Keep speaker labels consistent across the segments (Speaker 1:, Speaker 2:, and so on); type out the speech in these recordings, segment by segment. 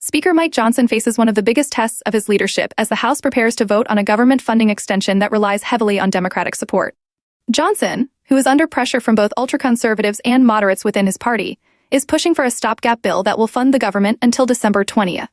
Speaker 1: Speaker Mike Johnson faces one of the biggest tests of his leadership as the House prepares to vote on a government funding extension that relies heavily on Democratic support. Johnson, who is under pressure from both ultraconservatives and moderates within his party, is pushing for a stopgap bill that will fund the government until December 20th.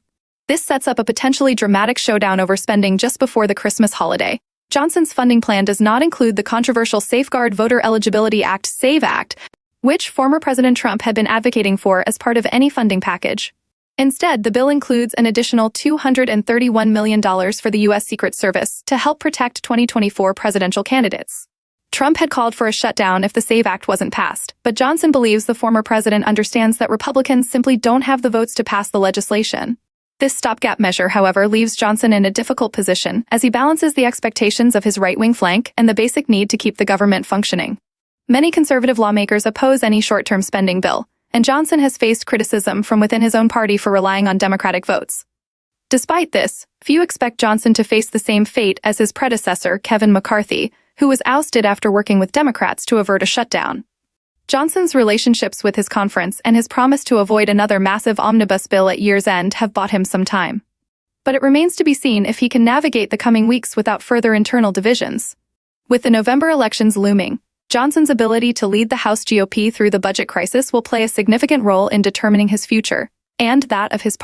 Speaker 1: This sets up a potentially dramatic showdown over spending just before the Christmas holiday. Johnson's funding plan does not include the controversial Safeguard Voter Eligibility Act SAVE Act, which former President Trump had been advocating for as part of any funding package. Instead, the bill includes an additional $231 million for the U.S. Secret Service to help protect 2024 presidential candidates. Trump had called for a shutdown if the SAVE Act wasn't passed, but Johnson believes the former president understands that Republicans simply don't have the votes to pass the legislation. This stopgap measure, however, leaves Johnson in a difficult position as he balances the expectations of his right-wing flank and the basic need to keep the government functioning. Many conservative lawmakers oppose any short-term spending bill, and Johnson has faced criticism from within his own party for relying on Democratic votes. Despite this, few expect Johnson to face the same fate as his predecessor, Kevin McCarthy, who was ousted after working with Democrats to avert a shutdown. Johnson's relationships with his conference and his promise to avoid another massive omnibus bill at year's end have bought him some time. But it remains to be seen if he can navigate the coming weeks without further internal divisions. With the November elections looming, Johnson's ability to lead the House GOP through the budget crisis will play a significant role in determining his future and that of his party.